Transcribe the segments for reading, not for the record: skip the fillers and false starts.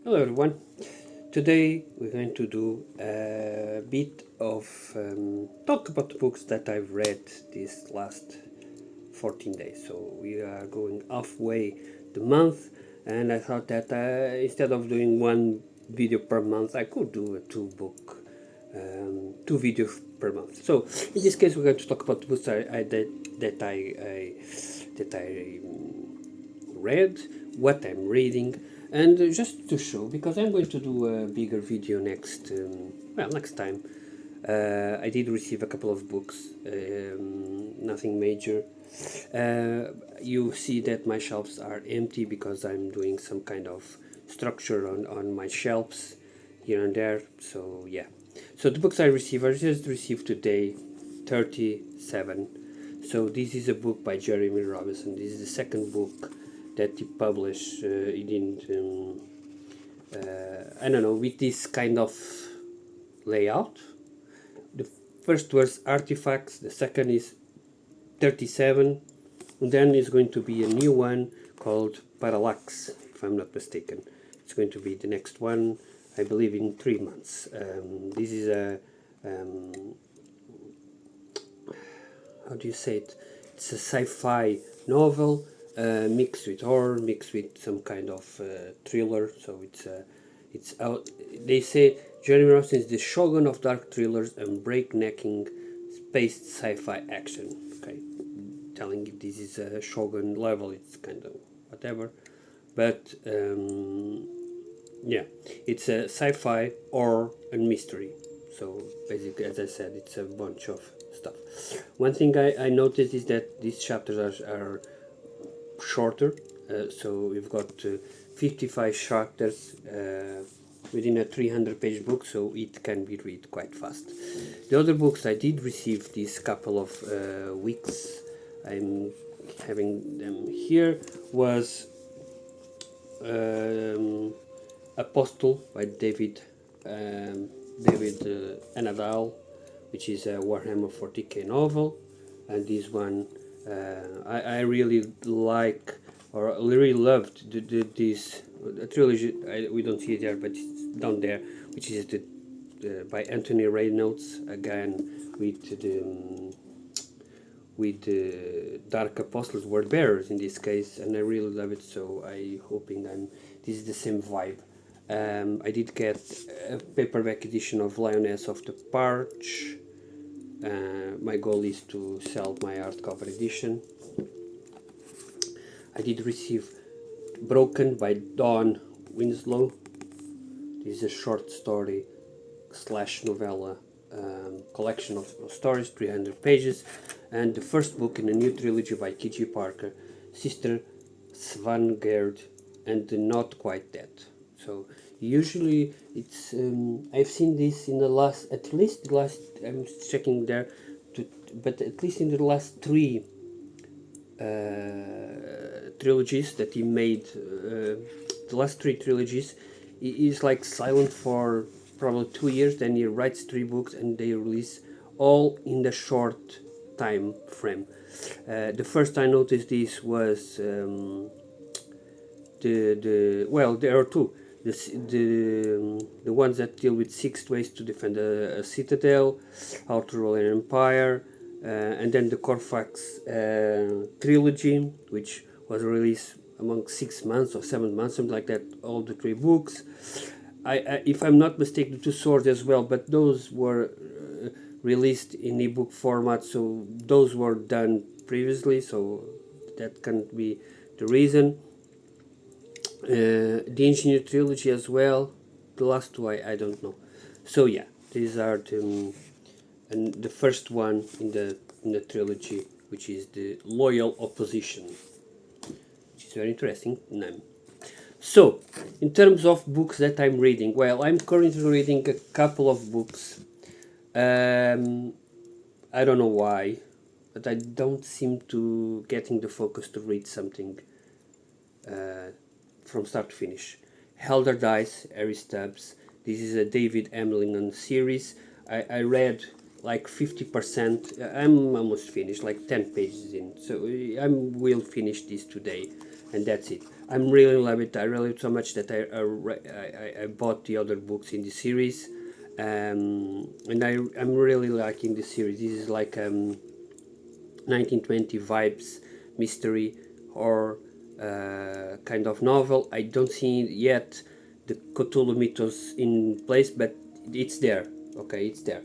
Hello everyone. Today we're going to do a bit of talk about books that I've read this last 14 days. So we are going halfway the month, and I thought that instead of doing one video per month, I could do a two videos per month. So in this case, we're going to talk about books that I read, what I'm reading, and just to show, because I'm going to do a bigger video next time. I did receive a couple of books, nothing major. You see that my shelves are empty because I'm doing some kind of structure on my shelves here and there. So yeah, so the books I just received today, 37. So this is a book by Jeremy Robinson. This is the second book that he published. He didn't, I don't know, with this kind of layout. The first was Artifacts, the second is 37, and then is going to be a new one called Parallax, if I'm not mistaken. It's going to be the next one, I believe, in 3 months. This is a, how do you say it? It's a sci-fi novel mixed with horror, mixed with some kind of thriller. So it's out. They say Jeremy Robinson is the shogun of dark thrillers and breaknecking spaced sci-fi action. Okay, telling if this is a shogun level, it's kind of whatever, but yeah, it's a sci-fi, horror, and mystery. So basically, as I said, it's a bunch of stuff. One thing I noticed is that these chapters are shorter. So we've got 55 chapters within a 300-page book, so it can be read quite fast. The other books I did receive these couple of weeks, I'm having them here, was Apostle by David Anadal, which is a Warhammer 40k novel, and this one I really like, or really loved this trilogy. We don't see it there, but it's down there, which is by Anthony Reynolds, again with the Dark Apostles, Word Bearers in this case, and I really love it. So I hoping this is the same vibe. I did get a paperback edition of Lioness of the Parch. My goal is to sell my hardcover edition. I did receive Broken by Dawn Winslow. This is a short story / novella collection of stories, 300 pages, and the first book in a new trilogy by K.J. Parker, Sister Svanngerd and the Not Quite Dead. So usually it's I've seen this in the last, at least the last, I'm checking there, but at least in the last three trilogies that he made, the last three trilogies, he is like silent for probably 2 years, then he writes 3 books and they release all in the short time frame. The first I noticed this was well, there are two. The ones that deal with 6 ways to defend a citadel, how to rule an empire, and then the Corfax trilogy, which was released among 6 months or 7 months, something like that. All the 3 books. I if I'm not mistaken, the 2 Swords as well, but those were released in ebook format, so those were done previously, so that can't be the reason. The Engineer trilogy as well. The last 2 I don't know. So yeah, these are and the first one in the trilogy, which is the Loyal Opposition, which is very interesting name. So, in terms of books that I'm reading, well, I'm currently reading a couple of books. I don't know why, but I don't seem to getting the focus to read something from start to finish. Helder Dice, Harry Stubbs. This is a David Emlingham series. I read like 50%. I'm almost finished, like 10 pages in. So I will finish this today. and that's it. I'm really love it. I really so much that I bought the other books in the series, and I'm really liking this series. This is like 1920 vibes, mystery, or kind of novel. I don't see yet the Cthulhu mythos in place, but it's there. Okay, it's there.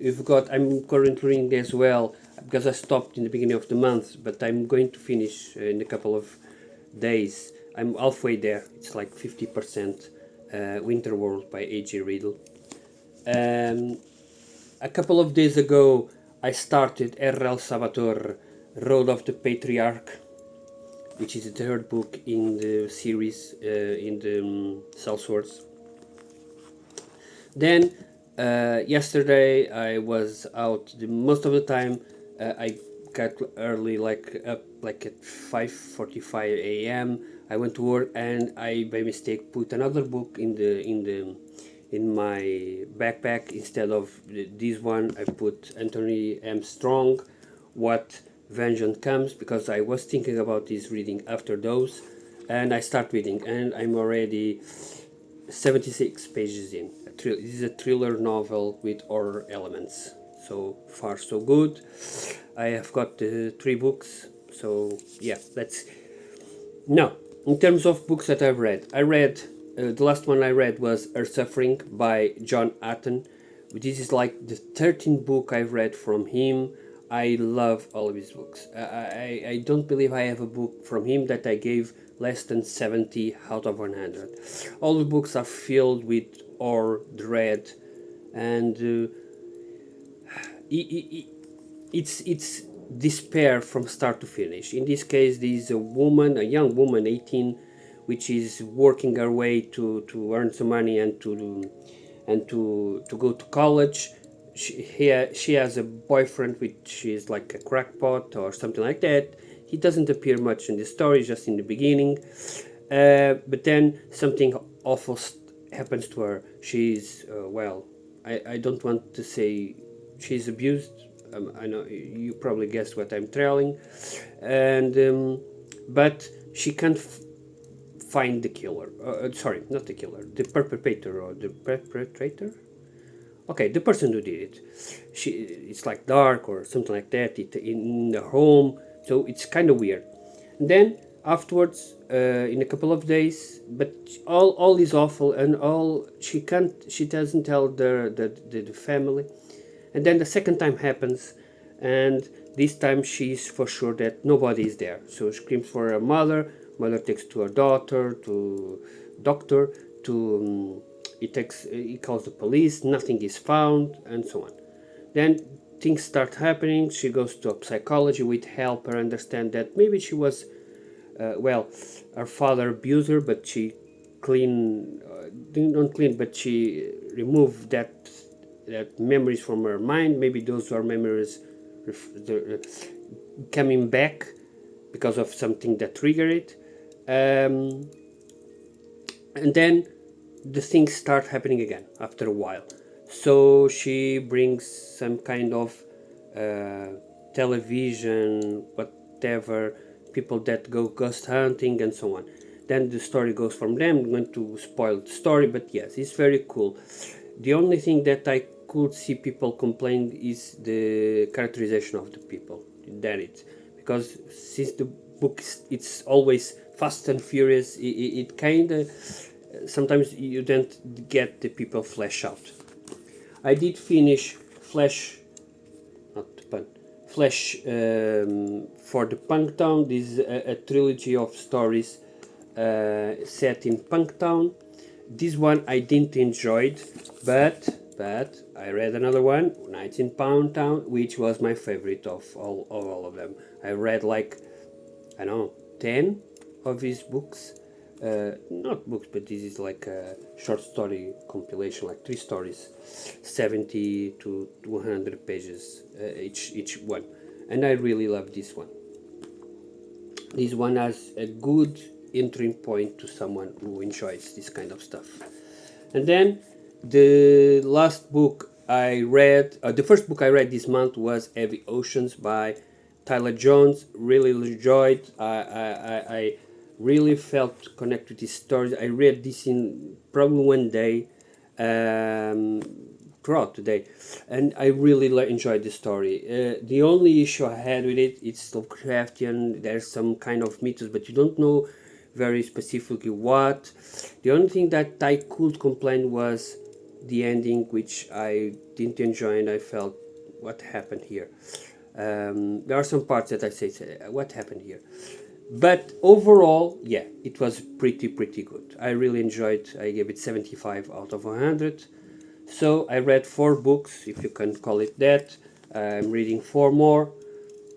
We've got. I'm currently reading as well because I stopped in the beginning of the month, but I'm going to finish in a couple of days. I'm halfway there. It's like 50%. Winterworld by A.G. Riddle. A couple of days ago, I started R.L. Salvatore, Road of the Patriarch, which is the third book in the series, in the Cell Swords. Then, yesterday I was out. Most of the time, I got early, like up like at 5:45 a.m. I went to work, and I by mistake put another book in my backpack instead of this one. I put Anthony M. Strong, What Vengeance Comes, because I was thinking about this reading after those, and I start reading, and I'm already 76 pages in. This is a thriller novel with horror elements. So far, so good. I have got the 3 books. So yeah, let's. Now, in terms of books that I've read, the last one I read was Her Suffering by John Atten. This is like the 13th book I've read from him. I love all of his books. I don't believe I have a book from him that I gave less than 70 out of 100. All the books are filled with horror, dread, and it's despair from start to finish. In this case, there is a young woman, 18, which is working her way to earn some money and to go to college. She has a boyfriend which is like a crackpot or something like that. He doesn't appear much in the story, just in the beginning. But then something awful happens to her. She's, I don't want to say she's abused. I know you probably guessed what I'm telling. And, but she can't find the killer. Sorry, not the killer. The perpetrator or the perpetrator? Okay, the person who did it. It's like dark or something like that. In the home, so it's kind of weird. And then afterwards, in a couple of days, but all is awful, and she doesn't tell the family. And then the second time happens, and this time she's for sure that nobody is there. So she screams for her mother. Mother takes to her daughter, to doctor, to he calls the police. Nothing is found, and so on. Then things start happening. She goes to a psychology with help her understand that maybe she was, her father abused her, but she not clean, but she removed that memories from her mind. Maybe those are memories coming back because of something that triggered it. And then the things start happening again after a while. So she brings some kind of television, whatever, people that go ghost hunting and so on. Then the story goes from them. I'm going to spoil the story, but yes, it's very cool. The only thing that I could see people complain is the characterization of the people. That it, because since the book it's always fast and furious, it kind of sometimes you don't get the people flesh out. I did finish Flesh, not the pun, Flesh for the Punktown. This is a trilogy of stories set in Punktown. This one I didn't enjoy it, but I read another one, Nights in Poundtown, which was my favorite of all of them. I read like, I don't know, 10 of his books. Not books, but this is like a short story compilation, like 3 stories, 70 to 100 pages each one. And I really love this one. This one has a good entering point to someone who enjoys this kind of stuff. And then the last book I read, the first book I read this month was Heavy Oceans by Tyler Jones, really enjoyed. I really felt connected with this story. I read this in probably one day, um, throughout the day, and I really enjoyed the story. The only issue I had with it, it's Lovecraftian. There's some kind of mythos, but you don't know very specifically what. The only thing that I could complain was the ending, which I didn't enjoy, and I felt, what happened here? There are some parts that I say, what happened here? But overall, yeah, it was pretty good. I really enjoyed. I gave it 75 out of 100. So I read 4 books, if you can call it that. I'm reading 4 more.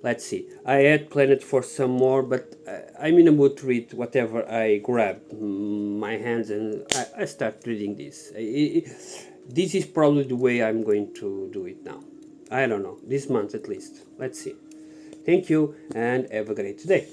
Let's see. I had planned for some more, but I'm in a mood to read whatever I grab my hands, and I start reading this. This is probably the way I'm going to do it now. I don't know, this month at least. Let's see. Thank you and have a great day.